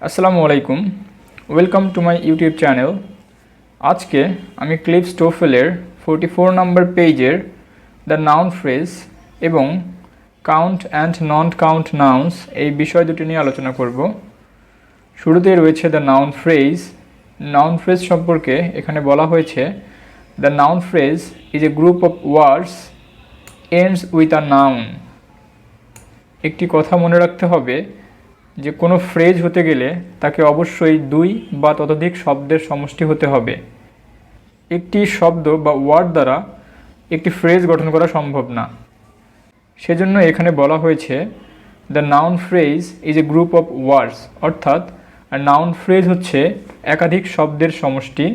আসসালামু আলাইকুম, welcome to my YouTube channel. আজকে আমি ক্লিপস টোফেলের 44 নম্বর পেজের দ্য নাউন ফ্রেজ এবং count and non count nouns এই বিষয় দুটি নিয়ে আলোচনা করব। শুরুতেই রয়েছে the noun phrase. Noun phrase সম্পর্কে এখানে বলা হয়েছে, the noun phrase is a group of words ends with a noun. একটি কথা মনে রাখতে হবে যে কোনো ফ্রেজ হতে গেলে তাকে অবশ্যই দুই বা ততোধিক শব্দের সমষ্টি হতে হবে। একটি শব্দ বা ওয়ার্ড দ্বারা একটি ফ্রেজ গঠন করা সম্ভব না। সেজন্য এখানে বলা হয়েছে the noun phrase is a group of words, অর্থাৎ নাউন ফ্রেজ হচ্ছে একাধিক শব্দের সমষ্টি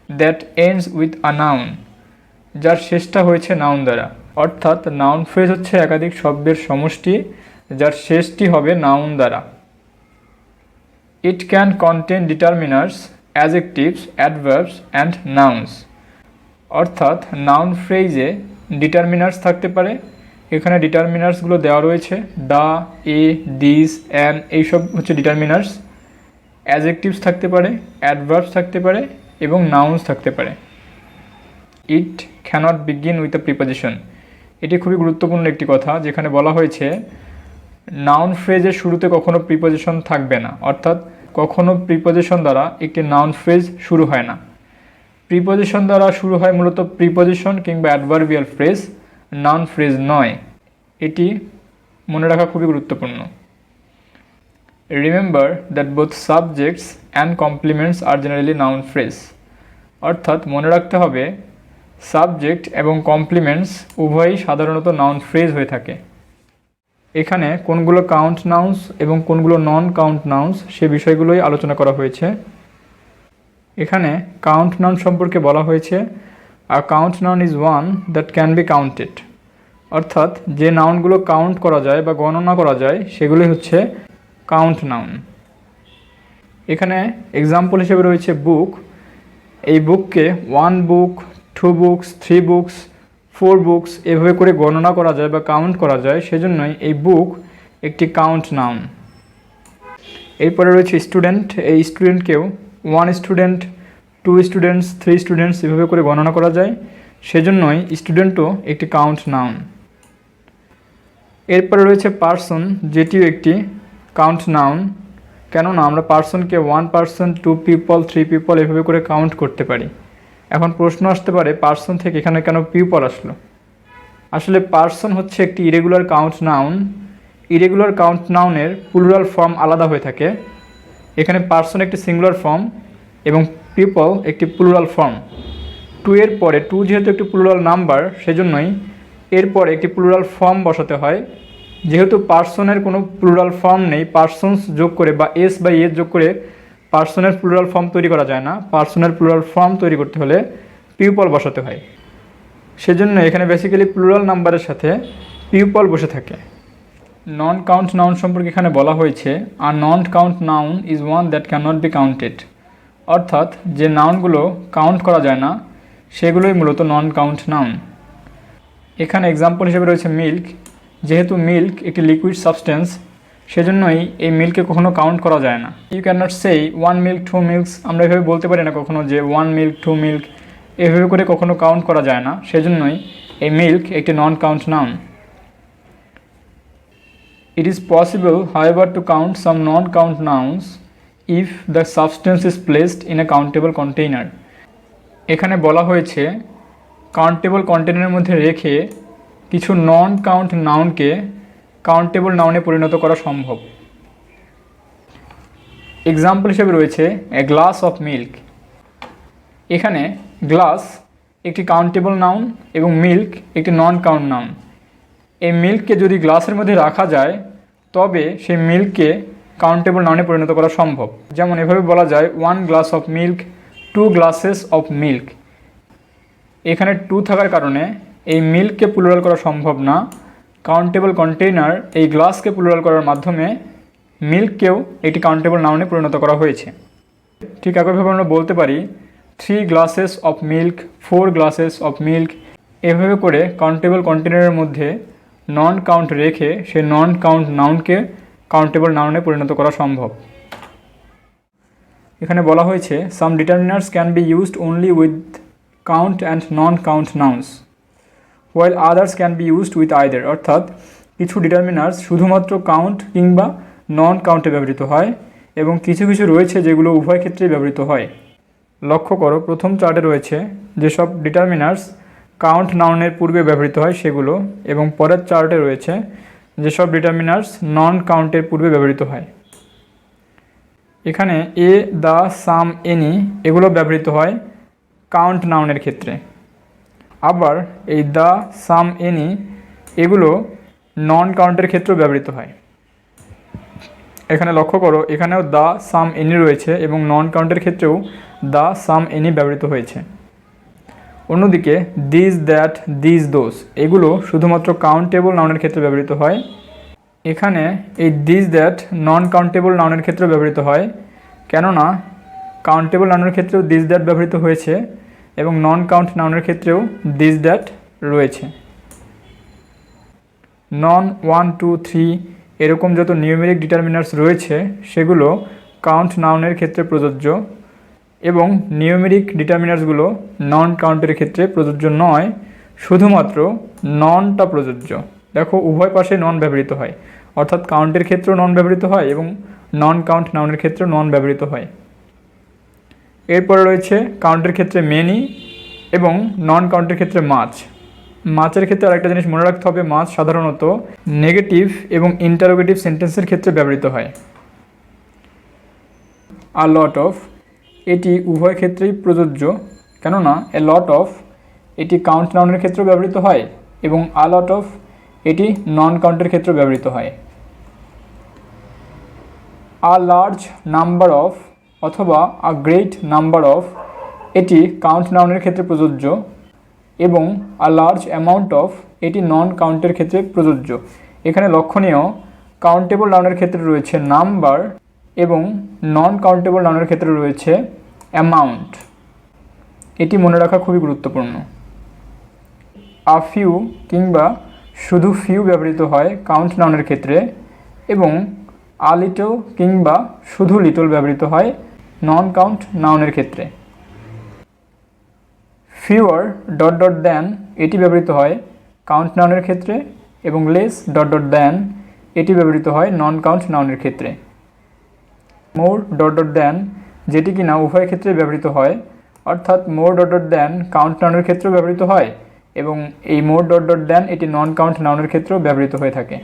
that ends with a noun, যার শেষটা হয়েছে নাউন দ্বারা। অর্থাৎ নাউন ফ্রেজ হচ্ছে একাধিক শব্দের সমষ্টি যার শেষটি হবে নাউন দ্বারা। It can contain determiners, adjectives, adverbs and nouns. অর্থাৎ নাউন ফ্রেজে ডিটারমিনার্স থাকতে পারে। এখানে ডিটারমিনার্সগুলো দেওয়া রয়েছে, দ্য, এ, দিস, অ্যান, এইসব হচ্ছে ডিটারমিনার্স। অ্যাডজেক্টিভস থাকতে পারে, অ্যাডভার্বস থাকতে পারে এবং নাউন্স থাকতে পারে। It cannot begin with a preposition. এটি খুবই গুরুত্বপূর্ণ একটি কথা, যেখানে বলা হয়েছে নাউন ফ্রেজের শুরুতে কখনো প্রিপোজিশন থাকবে না, অর্থাৎ কখনো প্রিপোজিশন দ্বারা একটি নাউন ফ্রেজ শুরু হয় না। প্রিপোজিশন দ্বারা শুরু হয় মূলত প্রিপোজিশন কিংবা অ্যাডভার্বিয়াল ফ্রেজ, নাউন ফ্রেজ নয়। এটি মনে রাখা খুবই গুরুত্বপূর্ণ। Remember that both subjects and complements are generally noun phrase. অর্থাৎ মনে রাখতে হবে সাবজেক্ট এবং কমপ্লিমেন্টস উভয়ই সাধারণত নাউন ফ্রেজ হয়ে থাকে। এখানে কোনগুলো কাউন্ট নাউন্স এবং কোনগুলো নন কাউন্ট নাউন্স সে বিষয়গুলোই আলোচনা করা হয়েছে। এখানে কাউন্ট নাউন সম্পর্কে বলা হয়েছে, a count noun is one that can be counted. অর্থাৎ যে নাউনগুলো কাউন্ট করা যায় বা গণনা করা যায় সেগুলি হচ্ছে কাউন্ট নাউন। এখানে এক্সাম্পল হিসেবে রয়েছে বুক। এই বুককে 1 বুক, 2 বুকস, 3 বুকস, 4 বুকস এভাবে করে গণনা করা যায় বা কাউন্ট করা যায়, সেজন্যই এই বুক একটি কাউন্ট নাউন। এরপরে রয়েছে স্টুডেন্ট। এই স্টুডেন্টকেও 1 স্টুডেন্ট, 2 স্টুডেন্টস, 3 স্টুডেন্টস এভাবে করে গণনা করা যায়, সেজন্যই স্টুডেন্টও একটি কাউন্ট নাউন। এরপরে রয়েছে পার্সন, যেটিও একটি কাউন্ট নাউন। কেননা আমরা পার্সনকে 1 পার্সন, 2 পিপল, 3 পিপল এভাবে করে কাউন্ট করতে পারি। এখন প্রশ্ন আসতে পারে, পার্সন থেকে এখানে কেন পিপল আসলো? আসলে পার্সন হচ্ছে একটি irregular count noun. Irregular count নাউনের প্লুরাল ফর্ম আলাদা হয়ে থাকে। এখানে পার্সন একটি সিঙ্গুলার ফর্ম এবং পিপল একটি প্লুরাল ফর্ম। 2 এর পরে, 2 যেহেতু একটি প্লুরাল নাম্বার, সেজন্যই এরপরে একটি প্লুরাল ফর্ম বসাতে হয়। যেহেতু পার্সনের কোনো প্লুরাল ফর্ম নেই, পার্সনস যোগ করে বা এস বা এস যোগ করে পার্সনের প্লুরাল ফর্ম তৈরি করা যায় না। পার্সনের প্লুরাল ফর্ম তৈরি করতে হলে পিপল বসাতে হয়। সেজন্য এখানে বেসিক্যালি প্লুরাল নাম্বারের সাথে পিপল বসে থাকে। নন কাউন্ট নাউন সম্পর্কে এখানে বলা হয়েছে, আর non count noun is one that can not be counted. অর্থাৎ যে নাউনগুলো কাউন্ট করা যায় না সেগুলোই মূলত নন কাউন্ট নাউন। এখানে এক্সাম্পল হিসেবে রয়েছে মিল্ক। যেহেতু মিল্ক একটি লিকুইড সাবস্টেন্স, সেজন্যই এই মিল্ককে কখনো কাউন্ট করা যায় না। ইউ ক্যান নট সেই 1 মিল্ক, 2 মিল্কস। আমরা এভাবে বলতে পারি না কখনো যে 1 মিল্ক, 2 মিল্ক, এভাবে করে কখনো কাউন্ট করা যায় না। সেজন্যই এই মিল্ক একটি non count noun. It is possible however to count some non count nouns if the substance is placed in a countable container. এখানে বলা হয়েছে কাউন্টেবল কন্টেইনারের মধ্যে রেখে কিছু নন কাউন্ট নাউনকে কাউন্টেবল নাউনে পরিণত করা সম্ভব। এক্সাম্পল হিসেবে রয়েছে এ গ্লাস অফ মিল্ক। এখানে গ্লাস একটি কাউন্টেবল নাউন এবং মিল্ক একটি নন কাউন্ট নাউন। এই মিল্ককে যদি গ্লাসের মধ্যে রাখা যায় তবে সেই মিল্ককে কাউন্টেবল নাউনে পরিণত করা সম্ভব। যেমন এভাবে বলা যায় 1 glass of milk, 2 glasses of milk. এখানে 2 থাকার কারণে এই মিল্ককে প্লুরাল করা সম্ভব না। কাউন্টেবল কন্টেইনার এই গ্লাসকে প্লুরাল করার মাধ্যমে মিল্ককেও একটি কাউন্টেবল নাউনে পরিণত করা হয়েছে। ঠিক একইভাবে আমরা বলতে পারি 3 glasses of milk, 4 glasses of milk. এভাবে করে কাউন্টেবল কন্টেইনারের মধ্যে নন কাউন্ট রেখে সেই নন কাউন্ট নাউনকে কাউন্টেবল নাউনে পরিণত করা সম্ভব। এখানে বলা হয়েছে some determiners can be used only with count and non count nouns while others can be used with either, অর্থাৎ কিছু ডিটারমিনার্স শুধুমাত্র কাউন্ট কিংবা নন কাউন্টে ব্যবহৃত হয় এবং কিছু কিছু রয়েছে যেগুলো উভয় ক্ষেত্রেই ব্যবহৃত হয়। লক্ষ্য করো প্রথম চার্টে রয়েছে যেসব ডিটারমিনার্স কাউন্ট নাউনের পূর্বে ব্যবহৃত হয় সেগুলো, এবং পরের চার্টে রয়েছে যেসব ডিটারমিনার্স নন কাউন্টের পূর্বে ব্যবহৃত হয়। এখানে এ, দ্য, সাম, এনি এগুলো ব্যবহৃত হয় কাউন্ট নাউনের ক্ষেত্রে, আবার এই দ্য, সাম, এনি এগুলো নন কাউন্টের ক্ষেত্রেও ব্যবহৃত হয়। এখানে লক্ষ্য করো এখানেও দ্য, সাম, এনি রয়েছে এবং নন কাউন্টের ক্ষেত্রেও দ্য, সাম, এনি ব্যবহৃত হয়েছে। অন্যদিকে দিস, দ্যাট, দিস, দোজ এগুলো শুধুমাত্র কাউন্টেবল নাউনের ক্ষেত্রে ব্যবহৃত হয়। এখানে এই দিস, দ্যাট নন কাউন্টেবল নাউনের ক্ষেত্রে ব্যবহৃত হয়, কেননা কাউন্টেবল নাউনের ক্ষেত্রেও দিস, দ্যাট ব্যবহৃত হয়েছে এবং নন কাউন্ট নাউনের ক্ষেত্রেও দিস, দ্যাট রয়েছে। নন, 1, 2, 3 এরকম যত নিউমেরিক ডিটারমিনার্স রয়েছে সেগুলো কাউন্ট নাউনের ক্ষেত্রে প্রযোজ্য এবং নিউমেরিক ডিটারমিনার্সগুলো নন কাউন্টের ক্ষেত্রে প্রযোজ্য নয়, শুধুমাত্র ননটা প্রযোজ্য। দেখো উভয় পাশে নন ব্যবহৃত হয়, অর্থাৎ কাউন্টের ক্ষেত্রেও নন ব্যবহৃত হয় এবং নন কাউন্ট নাউনের ক্ষেত্রেও নন ব্যবহৃত হয়। এরপরে রয়েছে কাউন্টের ক্ষেত্রে মেনি এবং নন কাউন্টের ক্ষেত্রে মাচ। মাচের ক্ষেত্রে আরেকটা জিনিস মনে রাখতে হবে, মাচ সাধারণত নেগেটিভ এবং ইন্টারোগেটিভ সেন্টেন্সের ক্ষেত্রে ব্যবহৃত হয়। আ লট অফ এটি উভয় ক্ষেত্রেই প্রযোজ্য, কেননা এ লট অফ এটি কাউন্ট নাউনের ক্ষেত্রেও ব্যবহৃত হয় এবং আ লট অফ এটি নন কাউন্টের ক্ষেত্রে ব্যবহৃত হয়। আ লার্জ নাম্বার অফ অথবা আ গ্রেট নাম্বার অফ এটি কাউন্ট নাউনের ক্ষেত্রে প্রযোজ্য এবং আ লার্জ অ্যামাউন্ট অফ এটি নন কাউন্টের ক্ষেত্রে প্রযোজ্য। এখানে লক্ষণীয় কাউন্টেবল নাউনের ক্ষেত্রে রয়েছে নাম্বার এবং নন কাউন্টেবল নাউনের ক্ষেত্রে রয়েছে অ্যামাউন্ট। এটি মনে রাখা খুবই গুরুত্বপূর্ণ। আ ফিউ কিংবা শুধু ফিউ ব্যবহৃত হয় কাউন্ট নাউনের ক্ষেত্রে এবং আ লিটল কিংবা শুধু লিটল ব্যবহৃত হয় নন কাউন্ট নাউনের ক্ষেত্রে। ফিওয়ার ডট ডট দ্যান এটি ব্যবহৃত হয় কাউন্ট নাউনের ক্ষেত্রে এবং লেস ডট ডট দ্যান এটি ব্যবহৃত হয় নন কাউন্ট নাউনের ক্ষেত্রে। মোর ডট ডট দ্যান যেটি কিনা উভয় ক্ষেত্রে ব্যবহৃত হয়, অর্থাৎ মোর ডট ডট দ্যান কাউন্ট নাউনের ক্ষেত্রেও ব্যবহৃত হয় এবং এই মোর ডট ডট দ্যান এটি নন কাউন্ট নাউনের ক্ষেত্রেও ব্যবহৃত হয়ে থাকে।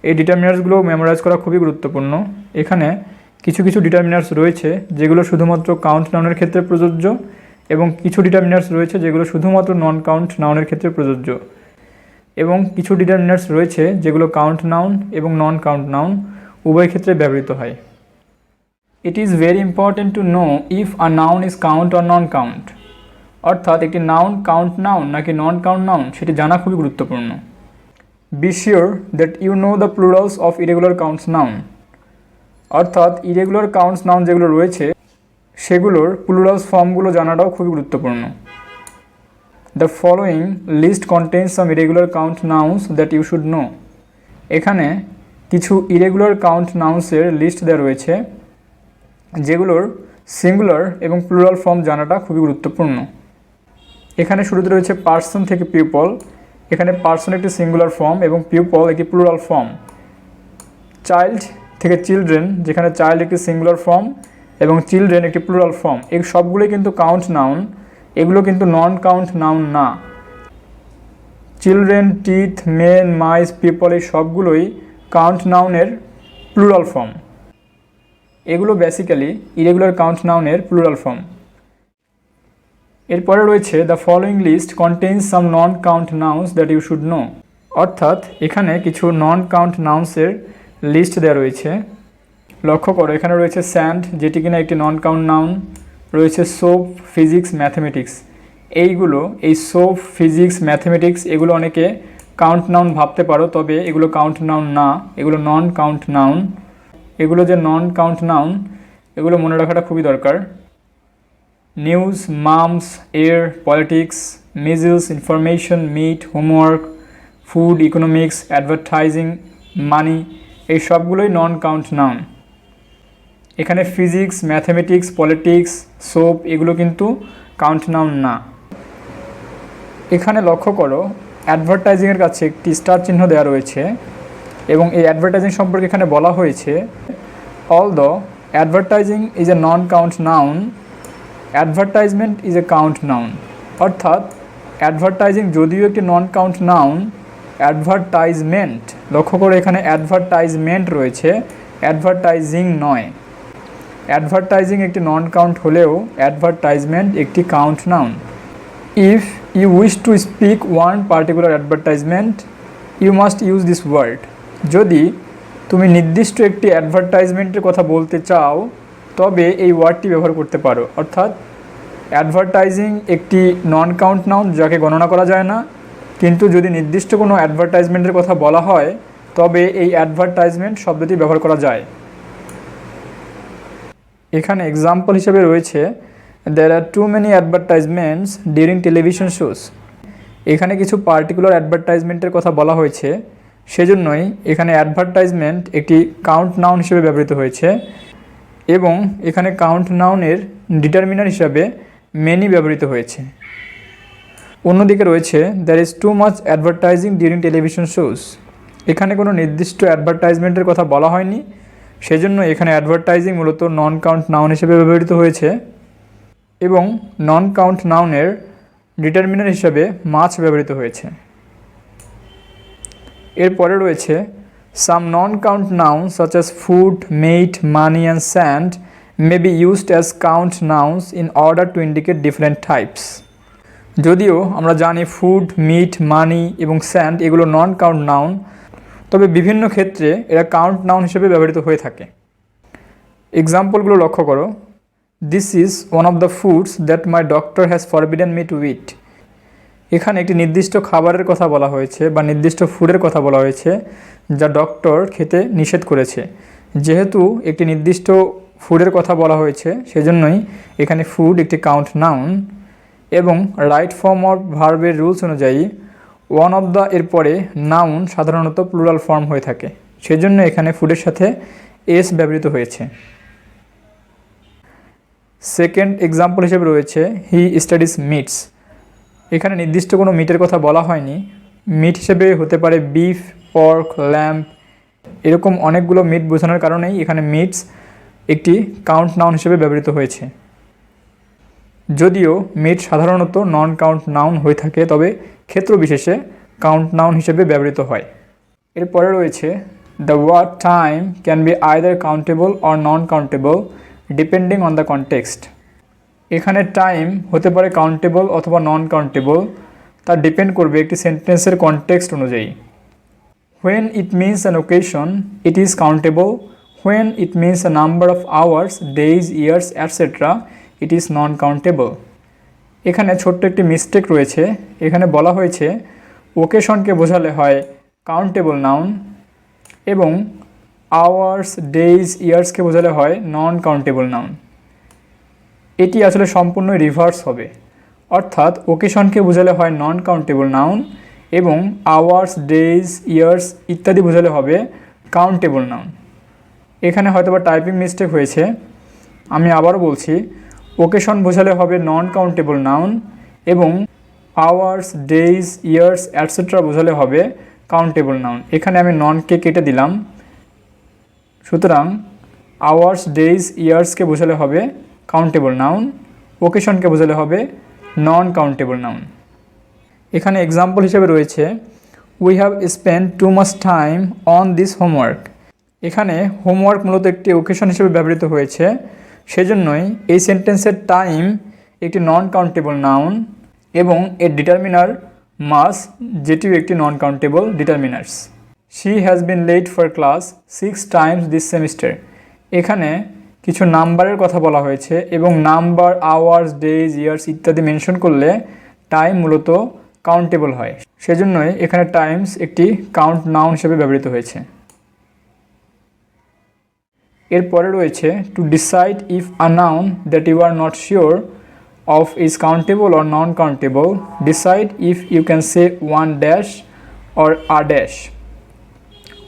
এই ডিটারমিনার্সগুলো মেমোরাইজ করা খুবই গুরুত্বপূর্ণ। এখানে কিছু কিছু ডিটারমিনার্স রয়েছে যেগুলো শুধুমাত্র কাউন্ট নাউনের ক্ষেত্রে প্রযোজ্য এবং কিছু ডিটারমিনার্স রয়েছে যেগুলো শুধুমাত্র নন কাউন্ট নাউনের ক্ষেত্রে প্রযোজ্য এবং কিছু ডিটারমিনার্স রয়েছে যেগুলো কাউন্ট নাউন এবং নন কাউন্ট নাউন উভয় ক্ষেত্রে ব্যবহৃত হয়। It is very important to know if a noun is count or non count, অর্থাৎ একটি নাউন কাউন্ট নাউন নাকি নন কাউন্ট নাউন সেটি জানা খুবই গুরুত্বপূর্ণ। Be sure that you know the plurals of irregular counts noun, অর্থাৎ ইরেগুলার কাউন্টস নাউন যেগুলো রয়েছে সেগুলোর প্লুরালস ফর্মগুলো জানাটাও খুবই গুরুত্বপূর্ণ। The following list contains some irregular count nouns that you should know. এখানে কিছু ইরেগুলার কাউন্ট নাউন্সের লিস্ট দেওয়া রয়েছে যেগুলোর সিঙ্গুলার এবং প্লুরাল ফর্ম জানাটা খুবই গুরুত্বপূর্ণ। এখানে শুরুতে রয়েছে পার্সন থেকে পিপল। এখানে পার্সন একটি সিঙ্গুলার ফর্ম এবং পিপল একটি প্লুরাল ফর্ম। চাইল্ড থেকে চিলড্রেন, যেখানে চাইল্ড একটি সিঙ্গুলার ফর্ম এবং চিলড্রেন একটি প্লুরাল ফর্ম। এই সবগুলোই কিন্তু কাউন্ট নাউন, এগুলো কিন্তু নন কাউন্ট নাউন না। Children, teeth, men, mice, people এই সবগুলোই কাউন্ট নাউনের প্লুরাল ফর্ম। এগুলো বেসিক্যালি ইরেগুলার কাউন্ট নাউনের প্লুরাল ফর্ম। এরপরে রয়েছে the following list contains some non count nouns that you should know, অর্থাৎ এখানে কিছু নন কাউন্ট নাউন্সের লিস্ট দেওয়া রয়েছে। লক্ষ্য করো এখানে রয়েছে স্যান্ড যেটি কিনা একটি নন কাউন্ট নাউন, রয়েছে সোপ, ফিজিক্স, ম্যাথমেটিক্স। এই সোপ, ফিজিক্স, ম্যাথমেটিক্স এগুলো অনেকে কাউন্ট নাউন ভাবতে পারো, তবে এগুলো কাউন্ট নাউন না, এগুলো নন কাউন্ট নাউন। এগুলো যে নন কাউন্ট নাউন এগুলো মনে রাখাটা খুবই দরকার। News, mumps, air, politics, measles, information, meat, homework, food, economics, advertising, money এই সবগুলোই নন কাউন্ট নাউন। এখানে ফিজিক্স, ম্যাথমেটিক্স, পলিটিক্স, সোপ এগুলো কিন্তু কাউন্ট নাউন না। এখানে লক্ষ্য করো অ্যাডভার্টাইজিংয়ের কাছে একটি স্টার চিহ্ন দেওয়া রয়েছে এবং এই অ্যাডভার্টাইজিং সম্পর্কে এখানে বলা হয়েছে although advertising is a non count noun, advertisement is a count noun. অর্থাৎ অ্যাডভার্টাইজিং যদিও একটি নন কাউন্ট নাউন, অ্যাডভার্টাইজমেন্ট, লক্ষ্য করে এখানে অ্যাডভার্টাইজমেন্ট রয়েছে, অ্যাডভার্টাইজিং নয়। অ্যাডভার্টাইজিং একটি নন কাউন্ট হলেও অ্যাডভার্টাইজমেন্ট একটি count noun. If you wish to speak one particular advertisement you must use this word. যদি তুমি নির্দিষ্ট একটি অ্যাডভার্টাইজমেন্টের কথা বলতে চাও তবে এই ওয়ার্ডটি ব্যবহার করতে পারো। অর্থাৎ অ্যাডভার্টাইজিং একটি নন কাউন্ট নাউন যাকে গণনা করা যায় না, কিন্তু যদি নির্দিষ্ট কোনো অ্যাডভার্টাইজমেন্টের কথা বলা হয় তবে এই অ্যাডভার্টাইজমেন্ট শব্দটি ব্যবহার করা যায়। এখানে এক্সাম্পল হিসেবে রয়েছে there are too many advertisements during television shows। এখানে কিছু পার্টিকুলার অ্যাডভার্টাইজমেন্টের কথা বলা হয়েছে, সেজন্যই এখানে অ্যাডভার্টাইজমেন্ট একটি কাউন্ট নাউন হিসেবে ব্যবহৃত হয়েছে এবং এখানে কাউন্ট নাউনের ডিটারমিনার হিসাবে মেনি ব্যবহৃত হয়েছে। অন্যদিকে রয়েছে there is too much advertising during television shows। এখানে কোনো নির্দিষ্ট অ্যাডভার্টাইজমেন্টের কথা বলা হয়নি, সেজন্য এখানে অ্যাডভার্টাইজিং মূলত নন কাউন্ট নাউন হিসেবে ব্যবহৃত হয়েছে এবং নন কাউন্ট নাউনের ডিটারমিনার হিসাবে মাছ ব্যবহৃত হয়েছে। এরপরে রয়েছে some non count noun such as food, meat, money and sand may be used as count nouns in order to indicate different types. যদিও আমরা জানি ফুড, মিট, মানি এবং স্যান্ড এগুলো নন কাউন্ট নাউন, তবে বিভিন্ন ক্ষেত্রে এরা কাউন্ট নাউন হিসেবে ব্যবহৃত হয়ে থাকে। এক্সাম্পলগুলো লক্ষ্য করো। This is one of the foods that my doctor has forbidden me to eat. এখানে একটি নির্দিষ্ট খাবারের কথা বলা হয়েছে বা নির্দিষ্ট ফুডের কথা বলা হয়েছে যা ডক্টর খেতে নিষেধ করেছে। যেহেতু একটি নির্দিষ্ট ফুডের কথা বলা হয়েছে সেজন্যই এখানে ফুড একটি কাউন্ট নাউন এবং রাইট ফর্ম অফ ভার্বের রুলস অনুযায়ী ওয়ান অফ দ্য এর পরে নাউন সাধারণত প্লুরাল ফর্ম হয়ে থাকে, সেজন্য এখানে ফুডের সাথে এস ব্যবহৃত হয়েছে। সেকেন্ড এক্সাম্পল হিসেবে রয়েছে হি স্টাডিজ মিটস। এখানে নির্দিষ্ট কোনো মিটের কথা বলা হয়নি, মিট হিসেবে হতে পারে বিফ, পর্ক, ল্যাম্ব, এরকম অনেকগুলো মিট বোঝানোর কারণেই এখানে মিটস একটি কাউন্ট নাউন হিসেবে ব্যবহৃত হয়েছে। যদিও মিট সাধারণত নন কাউন্ট নাউন হয়ে থাকে, তবে ক্ষেত্র বিশেষে কাউন্ট নাউন হিসেবে ব্যবহৃত হয়। এরপরে রয়েছে the word time can be either countable or non countable depending on the context. এখানে টাইম হতে পারে কাউন্টেবল অথবা নন কাউন্টেবল, তা ডিপেন্ড করবে একটি সেন্টেন্সের কনটেক্সট অনুযায়ী। When it means an occasion it is countable, when it means a number of hours, days, years etcetera it is non countable. এখানে ছোট্ট একটি মিস্টেক রয়েছে। এখানে বলা হয়েছে ওকেশনকে বোঝালে হয় কাউন্টেবল নাউন এবং আওয়ার্স, ডেইজ, ইয়ার্সকে বোঝালে হয় নন কাউন্টেবল নাউন। এটি আসলে সম্পূর্ণ রিভার্স হবে, অর্থাৎ ওকেশনকে বোঝালে হয় নন কাউন্টেবল নাউন এবং আওয়ার্স, ডেইজ, ইয়ার্স ইত্যাদি বোঝালে হবে কাউন্টেবল নাউন। এখানে হয়তোবা টাইপিং মিস্টেক হয়েছে, আমি আবারও বলছি, ওকেশন বোঝালে হবে নন কাউন্টেবল নাউন এবং আওয়ার্স, ডেইজ, ইয়ার্স অ্যাটসেট্রা বোঝালে হবে কাউন্টেবল নাউন। এখানে আমি ননকে কেটে দিলাম, সুতরাং আওয়ার্স, ডেইজ, ইয়ার্সকে বোঝালে হবে কাউন্টেবল নাউন, ওকেশনকে বোঝালে হবে নন কাউন্টেবল নাউন। এখানে এক্সাম্পল হিসেবে রয়েছে we have spend too much time on this homework. এখানে হোমওয়ার্ক মূলত একটি ওকেশন হিসেবে ব্যবহৃত হয়েছে, সেজন্যই এই সেন্টেন্সের টাইম একটি নন কাউন্টেবল নাউন এবং এর ডিটারমিনার মাস, যেটিও একটি non countable determiners. She has been late for class 6 times this semester. এখানে কিছু নাম্বারের কথা বলা হয়েছে এবং নাম্বার, আওয়ার্স, ডেজ, ইয়ার্স ইত্যাদি মেনশন করলে টাইম মূলত কাউন্টেবল হয়, সেজন্যই এখানে টাইমস একটি কাউন্ট নাউন হিসেবে ব্যবহৃত হয়েছে। এরপরে রয়েছে to decide if a noun that you are not sure of is countable or non countable, decide if you can say one dash or a dash.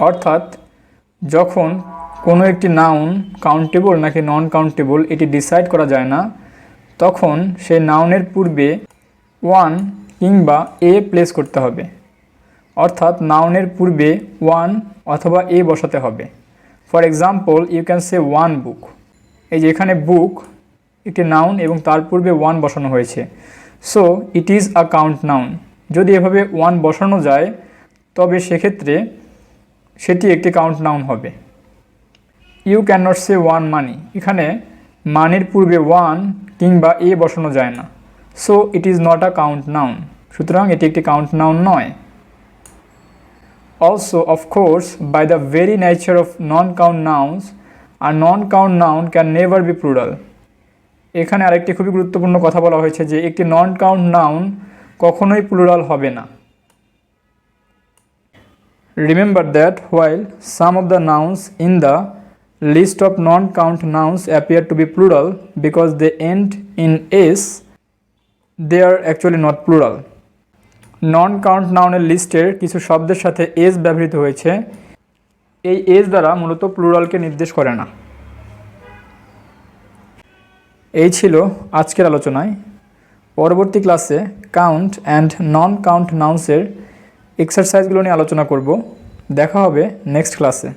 অর্থাৎ যখন কোনো একটি নাউন কাউন্টেবল নাকি নন কাউন্টেবল এটি ডিসাইড করা যায় না, তখন সেই নাউনের পূর্বে ওয়ান কিংবা এ প্লেস করতে হবে, অর্থাৎ নাউনের পূর্বে ওয়ান অথবা এ বসাতে হবে। For example, you can say one book. এই যে এখানে বুক একটি নাউন এবং তার পূর্বে ওয়ান বসানো হয়েছে, so it is a count noun. যদি এভাবে ওয়ান বসানো যায় তবে সেক্ষেত্রে সেটি একটি কাউন্ট নাউন হবে। You can not say one money, এখানে মানির পূর্বে ওয়ান কিংবা এ বসানো যায় না, so it is not a count noun, সুতরাং এটি একটি কাউন্ট নাউন নয়। Also of course by the very nature of non count nouns আর non count noun can never be plural. এখানে আরেকটি খুবই গুরুত্বপূর্ণ কথা বলা হয়েছে যে একটি নন কাউন্ট নাউন কখনোই প্লুরাল হবে না। Remember that while some of the nouns in the list of non-count nouns appear to be plural because they end in s, they are actually not plural. Non-count নাউনের লিস্টের কিছু শব্দের সাথে s ব্যবহৃত হয়েছে, এই s দ্বারা মূলত প্লুরালকে নির্দেশ করে না। এই ছিল আজকের আলোচনায়। পরবর্তী ক্লাসে কাউন্ট অ্যান্ড নন কাউন্ট নাউন্সের এক্সারসাইজগুলো নিয়ে আলোচনা করব। দেখা হবে নেক্সট ক্লাসে।